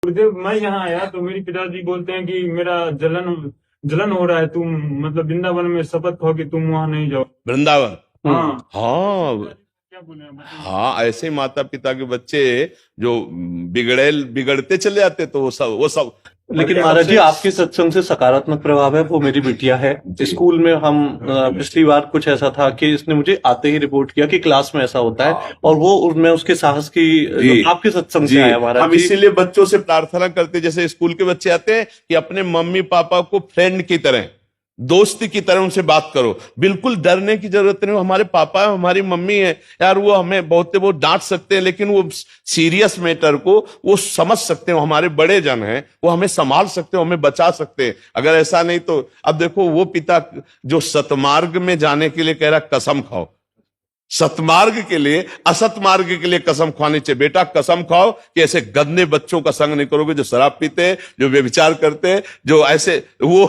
गुरुदेव, मैं यहाँ आया तो मेरे पिताजी बोलते हैं कि मेरा जलन जलन हो रहा है, तुम मतलब वृंदावन में शपथ खाओ कि तुम वहां नहीं जाओ। वृंदावन। हाँ। हाँ। क्या बोले आप बताइए। हाँ, ऐसे माता पिता के बच्चे जो बिगड़ते चले जाते, तो वो सब लेकिन महाराज जी, आपके सत्संग से सकारात्मक प्रभाव है। वो मेरी बिटिया है। स्कूल में हम पिछली बार कुछ ऐसा था कि इसने मुझे आते ही रिपोर्ट किया कि क्लास में ऐसा होता है, और वो उसमें उसके साहस की आपके सत्संग से आया महाराज हम जी। इसीलिए बच्चों से प्रार्थना करते, जैसे स्कूल के बच्चे आते हैं, कि अपने मम्मी पापा को फ्रेंड की तरह, दोस्ती की तरह उनसे बात करो। बिल्कुल डरने की जरूरत नहीं। हमारे पापा है, हमारी मम्मी है यार, वो हमें वो डांट सकते हैं, लेकिन वो सीरियस मैटर को वो समझ सकते हैं। हमारे बड़े जन हैं, वो हमें संभाल सकते हैं, हमें बचा सकते हैं। अगर ऐसा नहीं तो अब देखो, वो पिता जो सतमार्ग में जाने के लिए कह रहा कसम खाओ, सतमार्ग के लिए, असत मार्ग के लिए कसम खानी चाहिए। बेटा कसम खाओ कि ऐसे गंदे बच्चों का संग नहीं करोगे, जो शराब पीते हैं, जो व्यभिचार करते हैं, जो ऐसे वो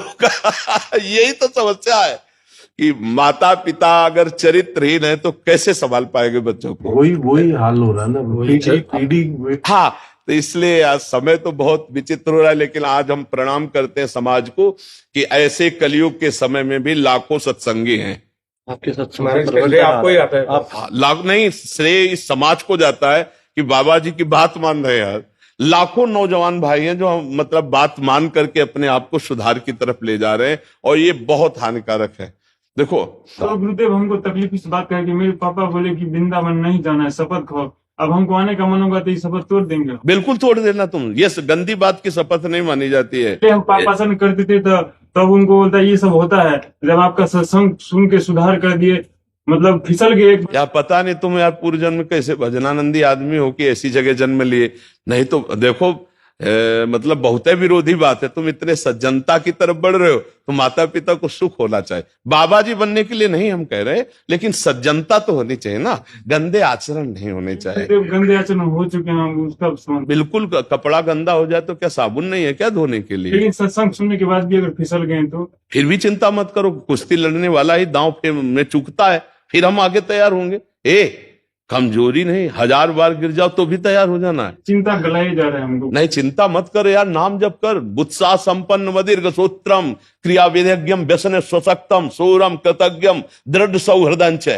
यही तो समस्या है कि माता पिता अगर चरित्रहीन है तो कैसे संभाल पाएंगे बच्चों को। वही हाल हो रहा है ना, पीढ़ी। हाँ, तो इसलिए आज समय तो बहुत विचित्र हो रहा है, लेकिन आज हम प्रणाम करते हैं समाज को कि ऐसे कलयुग के समय में भी लाखों सत्संगी हैं। आपके सत्संग आपको ही आता है। लाख नहीं, श्रेय इस समाज को जाता है कि बाबा जी की बात मान रहे हैं यार। लाखों नौजवान भाई हैं जो मतलब बात मान करके अपने आप को सुधार की तरफ ले जा रहे हैं, और ये बहुत हानिकारक है। देखो तो गुरुदेव, हमको तकलीफ इस बात का है कि मेरे पापा बोले कि वृंदावन नहीं जाना है, शपथ खाओ। अब हमको आने का मन होगा तो ये शपथ तोड़ देंगे। बिल्कुल तोड़ देना तुम, ये गंदी बात की शपथ नहीं मानी जाती है। हम पापा से करते थे तो तब उनको बोलता है ये सब होता है। जब आपका सत्संग सुन के सुधार कर दिए, मतलब फिसल गए। यार पता नहीं तुम यार पूर्व जन्म कैसे भजनानंदी आदमी हो कि ऐसी जगह जन्म लिए। नहीं तो देखो मतलब बहुत विरोधी बात है। तुम इतने सज्जनता की तरफ बढ़ रहे हो, तो माता पिता को सुख होना चाहिए। बाबा जी बनने के लिए नहीं हम कह रहे, लेकिन सज्जनता तो होनी चाहिए ना, गंदे आचरण नहीं होने चाहिए। गंदे आचरण हो चुके हैं, उसका बिल्कुल। कपड़ा गंदा हो जाए तो क्या साबुन नहीं है क्या धोने के लिए? लेकिन सत्संग सुनने के बाद भी अगर फिसल गए तो फिर भी चिंता मत करो, कुश्ती लड़ने वाला ही दांव में चूकता है, फिर हम आगे तैयार होंगे। कमजोरी नहीं, 1000 बार गिर जाओ तो भी तैयार हो जाना है। चिंता गलाए जा रहे हैं हमको। नहीं, चिंता मत कर यार, नाम जप कर। बुत्सा संपन्न मदीर्घ सूत्रम क्रिया विधेज्ञम व्यसन स्वशक्तम सूरम कृतज्ञम दृढ़ सौहृदंच।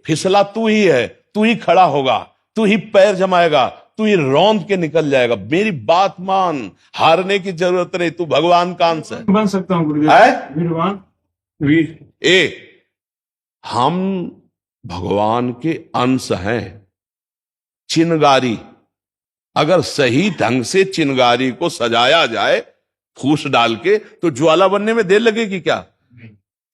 फिसला तू ही है, तू ही खड़ा होगा, तू ही पैर जमाएगा, तू ही रौंद के निकल जाएगा। मेरी बात मान, हारने की जरूरत नहीं, तू भगवान का अंश है। बन सकता हूँ गुरुदेव, वीरवान। हम भगवान के अंश हैं। चिनगारी, अगर सही ढंग से चिनगारी को सजाया जाए फूस डाल के, तो ज्वाला बनने में देर लगेगी क्या?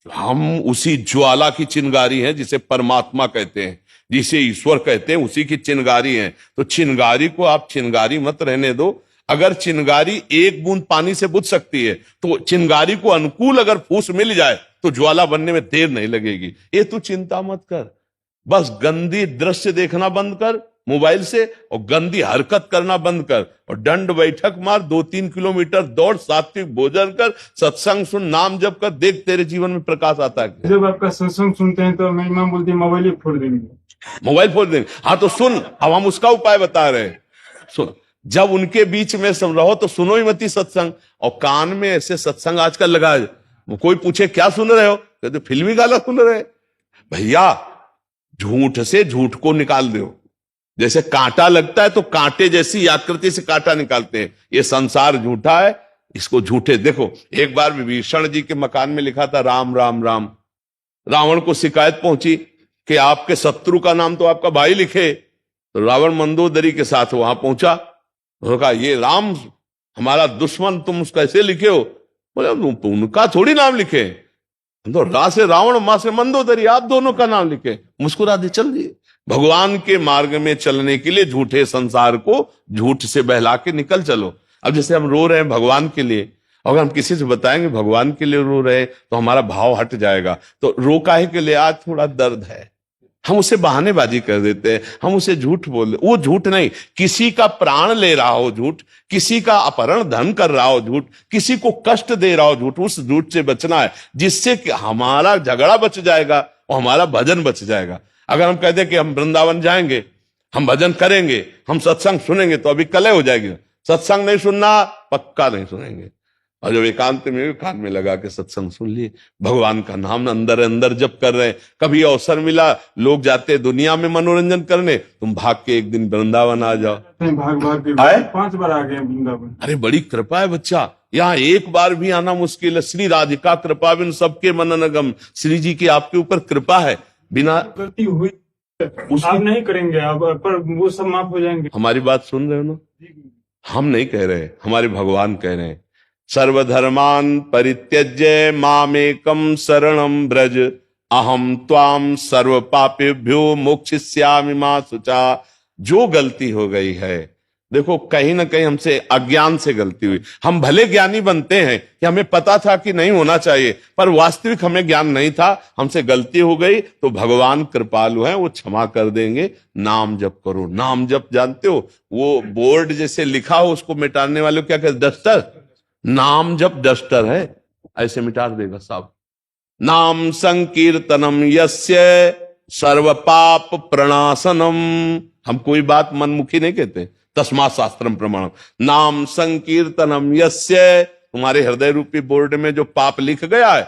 हम उसी ज्वाला की चिनगारी हैं, जिसे परमात्मा कहते हैं, जिसे ईश्वर कहते हैं, उसी की चिनगारी हैं। तो चिनगारी को आप चिनगारी मत रहने दो। अगर चिनगारी एक बूंद पानी से बुझ सकती है, तो चिनगारी को अनुकूल अगर फूस मिल जाए तो ज्वाला बनने में देर नहीं लगेगी। ये तू चिंता मत कर, बस गंदी दृश्य देखना बंद कर मोबाइल से, और गंदी हरकत करना बंद कर, और दंड बैठक मार, 2-3 किलोमीटर दौड़, सात्विक भोजन कर, सत्संग सुन, नाम जप कर, देख तेरे जीवन में प्रकाश आता है। जब आपका सत्संग सुनते हैं तो मेरी मां बोलती है मोबाइल ही फोड़ देंगे। मोबाइल फोड़ देंगे? हाँ तो सुन, अब हम उसका उपाय बता रहे हैं। सुन, जब उनके बीच में सब रहो तो सुनो ही मती सत्संग। और कान में ऐसे सत्संग आजकल लगा है, कोई पूछे क्या सुन रहे हो, कहते फिल्मी गाना सुन रहे। भैया, झूठ से झूठ को निकाल दो। जैसे कांटा लगता है तो कांटे जैसी आकृति से कांटा निकालते हैं। ये संसार झूठा है, इसको झूठे देखो। एक बार विभीषण जी के मकान में लिखा था राम राम राम। रावण को शिकायत पहुंची कि आपके शत्रु का नाम तो आपका भाई लिखे। तो रावण मंदोदरी के साथ वहां पहुंचा, उन्होंने कहा ये राम हमारा दुश्मन, तुम उसका ऐसे लिखे हो? बोले उनका थोड़ी नाम लिखे, तो रा से रावण, मां से मंदोदरी, आप दोनों का नाम लिखे। मुस्कुरा दे, चल दिए। भगवान के मार्ग में चलने के लिए झूठे संसार को झूठ से बहला के निकल चलो। अब जैसे हम रो रहे हैं भगवान के लिए, अगर हम किसी से बताएंगे भगवान के लिए रो रहे, तो हमारा भाव हट जाएगा। तो रो काहे के लिए? आज थोड़ा दर्द है, हम उसे बहानेबाजी कर देते हैं, हम उसे झूठ बोल। वो झूठ नहीं, किसी का प्राण ले रहा हो झूठ, किसी का अपहरण धन कर रहा हो झूठ, किसी को कष्ट दे रहा हो झूठ, उस झूठ से बचना है, जिससे कि हमारा झगड़ा बच जाएगा और हमारा भजन बच जाएगा। अगर हम कहते कि हम वृंदावन जाएंगे, हम भजन करेंगे, हम सत्संग सुनेंगे, तो अभी कलह हो जाएगी। सत्संग नहीं सुनना, पक्का नहीं सुनेंगे। और जब एकांत में कान में लगा के सत्संग सुन लिए, भगवान का नाम अंदर अंदर जप कर रहे हैं। कभी अवसर मिला, लोग जाते दुनिया में मनोरंजन करने, तुम भाग के एक दिन वृंदावन आ जाओ। भाग भाग के आए? 5 बार आ गए वृंदावन। अरे बड़ी कृपा है बच्चा, यहाँ एक बार भी आना मुश्किल है। श्री राधिका कृपा बिन सबके मननगम, श्री जी की आपके ऊपर कृपा है। बिना गलती हुई आप नहीं करेंगे, आप पर वो सब माफ हो जाएंगे। हमारी बात सुन रहे हो ना? हम नहीं कह रहे, हमारे भगवान कह रहे हैं। सर्वधर्मान परित्यज्य मामेकम शरणम ब्रज, अहम त्वाम सर्व पापेभ्यो मोक्षयिष्यामि मा शुचा। जो गलती हो गई है, देखो कहीं ना कहीं हमसे अज्ञान से गलती हुई। हम भले ज्ञानी बनते हैं कि हमें पता था कि नहीं होना चाहिए, पर वास्तविक हमें ज्ञान नहीं था, हमसे गलती हो गई, तो भगवान कृपालु हैं, वो क्षमा कर देंगे। नाम जप करो। नाम जप जानते हो, वो बोर्ड जैसे लिखा हो उसको मिटाने वाले को क्या कहते, डस्टर। नाम जप डस्टर है, ऐसे मिटा देगा साहब। नाम संकीर्तनम यस्य सर्व पाप प्रणाशनम। हम कोई बात मनमुखी नहीं कहते, तस्मात् शास्त्रम प्रमाणम। नाम संकीर्तनम यस्य, तुम्हारे हृदय रूपी बोर्ड में जो पाप लिख गया है,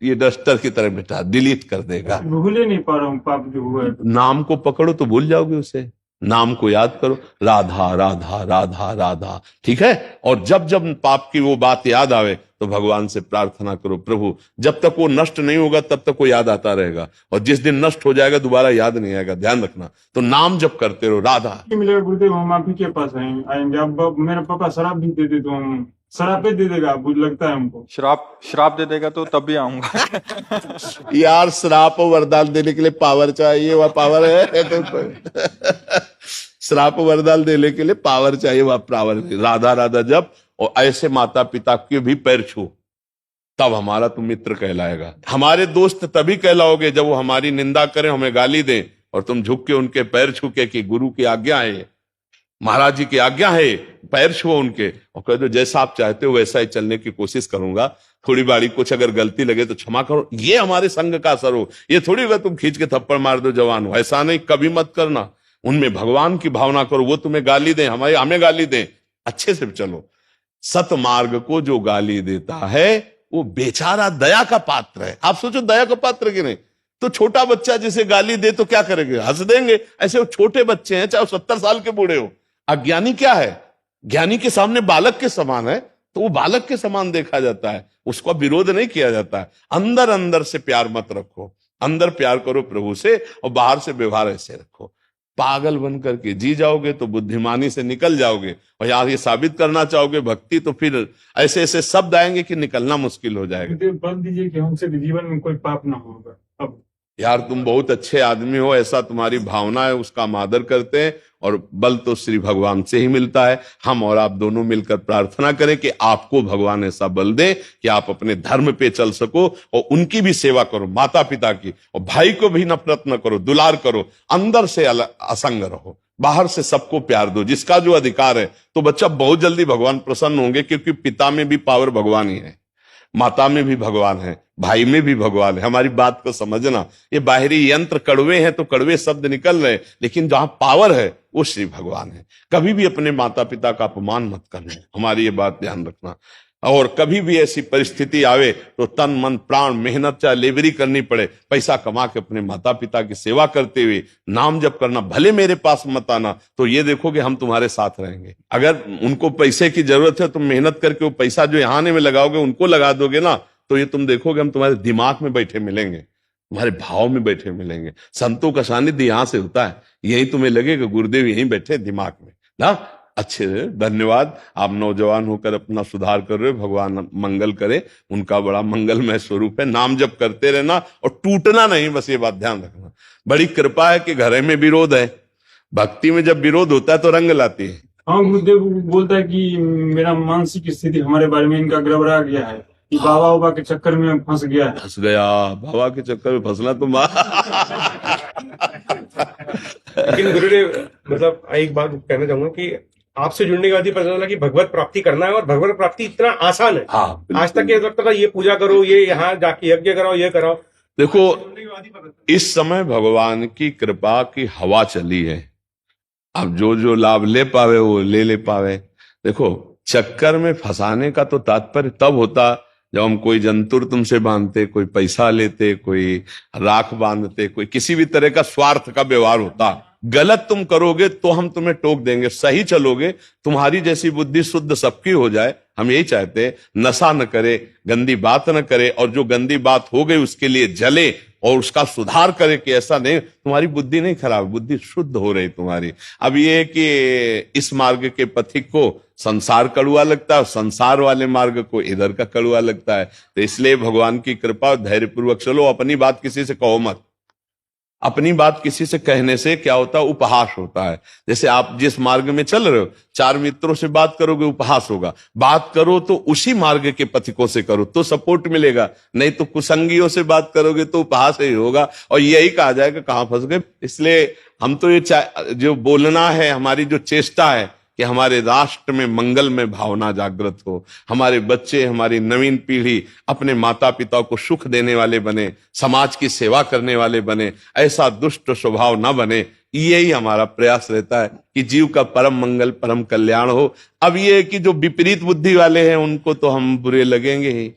ये डस्टर की तरह मिटा, डिलीट कर देगा। भूल ही नहीं पा रहा हूँ पाप जो हुआ है। नाम को पकड़ो तो भूल जाओगे उसे। नाम को याद करो, राधा राधा राधा राधा, ठीक है। और जब जब पाप की वो बात याद आवे तो भगवान से प्रार्थना करो, प्रभु जब तक वो नष्ट नहीं होगा तब तक वो याद आता रहेगा, और जिस दिन नष्ट हो जाएगा दोबारा याद नहीं आएगा, ध्यान रखना। तो नाम जप करते रहो। राधा मिलेगा गुरुदेव, हम आप ही के पास आएंगे। अब मेरा पापा शराब भी दे दे तो हम शराब पे दे देगा, लगता है हमको। श्राप दे देगा तो तब भी आऊंगा। यार श्राप और वरदान देने के लिए पावर चाहिए, वह पावर है तो श्राप वरदान देने के लिए पावर चाहिए, वह पावर नहीं। राधा राधा जप, और ऐसे माता पिता के भी पैर छू, तब हमारा तुम मित्र कहलाएगा। हमारे दोस्त तभी कहलाओगे जब वो हमारी निंदा करें, हमें गाली दें, और तुम झुक के उनके पैर छू के कि गुरु की आज्ञा है, महाराज जी की आज्ञा है, पैर छुओ उनके और कह दो जैसा आप चाहते हो वैसा ही चलने की कोशिश करूंगा, थोड़ी बाड़ी कुछ अगर गलती लगे तो क्षमा करो। ये हमारे संग का असर हो। ये थोड़ी होगा तुम खींच के थप्पड़ मार दो जवान हो, ऐसा नहीं, कभी मत करना। उनमें भगवान की भावना करो, वो तुम्हें गाली दें, हमें गाली दें, अच्छे से चलो। सतमार्ग को जो गाली देता है वो बेचारा दया का पात्र है। आप सोचो दया का पात्र कि नहीं? तो छोटा बच्चा जिसे गाली दे तो क्या करेंगे, हंस देंगे। ऐसे वो छोटे बच्चे हैं, चाहे 70 साल के बूढ़े हो। अज्ञानी क्या है, ज्ञानी के सामने बालक के समान है, तो वो बालक के समान देखा जाता है, उसका विरोध नहीं किया जाता है। अंदर अंदर से प्यार मत रखो, अंदर प्यार करो प्रभु से, और बाहर से व्यवहार ऐसे रखो। पागल बन करके जी जाओगे तो बुद्धिमानी से निकल जाओगे, और यार ये साबित करना चाहोगे भक्ति, तो फिर ऐसे ऐसे शब्द आएंगे कि निकलना मुश्किल हो जाएगा। बल दीजिए कि हमसे जीवन में कोई पाप ना होगा। अब यार तुम बहुत अच्छे आदमी हो, ऐसा तुम्हारी भावना है, उसका हम आदर करते हैं, और बल तो श्री भगवान से ही मिलता है। हम और आप दोनों मिलकर प्रार्थना करें कि आपको भगवान ऐसा बल दे कि आप अपने धर्म पे चल सको, और उनकी भी सेवा करो, माता पिता की, और भाई को भी नफरत न करो, दुलार करो, अंदर से असंग रहो, बाहर से सबको प्यार दो, जिसका जो अधिकार है। तो बच्चा बहुत जल्दी भगवान प्रसन्न होंगे, क्योंकि पिता में भी पावर भगवान ही है, माता में भी भगवान है, भाई में भी भगवान है। हमारी बात को समझना, ये बाहरी यंत्र कड़वे हैं तो कड़वे शब्द निकल रहे हैं, लेकिन जहां पावर है वो श्री भगवान है। कभी भी अपने माता पिता का अपमान मत करना, हमारी ये बात ध्यान रखना। और कभी भी ऐसी परिस्थिति आवे तो तन मन प्राण मेहनत चाहे लेबरी करनी पड़े, पैसा कमा के अपने माता पिता की सेवा करते हुए नाम जप करना। भले मेरे पास मत आना, तो ये देखोगे हम तुम्हारे साथ रहेंगे। अगर उनको पैसे की जरूरत है, तुम मेहनत करके वो पैसा जो यहाँ आने में लगाओगे उनको लगा दोगे ना, तो ये तुम देखोगे हम तुम्हारे दिमाग में बैठे मिलेंगे, तुम्हारे भाव में बैठे मिलेंगे। संतों का सानिध्य यहां से होता है, यही तुम्हें लगेगा गुरुदेव यहीं बैठे दिमाग में ना। अच्छे, धन्यवाद। आप नौजवान होकर अपना सुधार कर रहे हो, भगवान मंगल करे, उनका बड़ा मंगलमय स्वरूप है। नाम जप करते रहना और टूटना नहीं, बस ये बात ध्यान रखना। बड़ी कृपा है कि घर में विरोध है, भक्ति में जब विरोध होता है तो रंग लाती है। हाँ, गुरुदेव बोलता है कि मेरा मानसिक स्थिति हमारे बारे में इनका गड़बड़ा गया है, कि बाबा बाबा के चक्कर में फंस गया है। फंस गया, बाबा के चक्कर में फंसना तो लेकिन गुरुदेव मतलब एक बात कहना चाहूंगा कि आपसे जुड़ने के बाद ही पता चला कि भगवत प्राप्ति करना है, और भगवत प्राप्ति इतना आसान है। हाँ, आज तक ये लगता था ये पूजा करो, ये यहाँ जाके यज्ञ कराओ, ये कराओ। देखो इस समय भगवान की कृपा की हवा चली है। अब जो जो लाभ ले पावे वो ले पावे। देखो, चक्कर में फंसाने का तो तात्पर्य तब होता जब हम कोई जंतुर तुमसे बांधते, कोई पैसा लेते, कोई राख बांधते, कोई किसी भी तरह का स्वार्थ का व्यवहार होता। गलत तुम करोगे तो हम तुम्हें टोक देंगे, सही चलोगे, तुम्हारी जैसी बुद्धि शुद्ध सबकी हो जाए, हम यही चाहते हैं। नशा न करे, गंदी बात न करे, और जो गंदी बात हो गई उसके लिए जले और उसका सुधार करे कि ऐसा नहीं। तुम्हारी बुद्धि नहीं खराब, बुद्धि शुद्ध हो रही तुम्हारी। अब ये है कि इस मार्ग के पथिक को संसार कड़ुआ लगता है और संसार वाले मार्ग को इधर का कड़ुआ लगता है। तो इसलिए भगवान की कृपा, धैर्यपूर्वक चलो। अपनी बात किसी से कहो मत। अपनी बात किसी से कहने से क्या होता है? उपहास होता है। जैसे आप जिस मार्ग में चल रहे हो, 4 मित्रों से बात करोगे, उपहास होगा। बात करो तो उसी मार्ग के पथिकों से करो तो सपोर्ट मिलेगा, नहीं तो कुसंगियों से बात करोगे तो उपहास ही होगा और यही कहा जाएगा कहां फंस गए। इसलिए हम तो ये जो बोलना है, हमारी जो चेष्टा है कि हमारे राष्ट्र में मंगल में भावना जागृत हो, हमारे बच्चे, हमारी नवीन पीढ़ी अपने माता पिता को सुख देने वाले बने, समाज की सेवा करने वाले बने, ऐसा दुष्ट स्वभाव ना बने। यही हमारा प्रयास रहता है कि जीव का परम मंगल, परम कल्याण हो। अब ये है कि जो विपरीत बुद्धि वाले हैं उनको तो हम बुरे लगेंगे ही,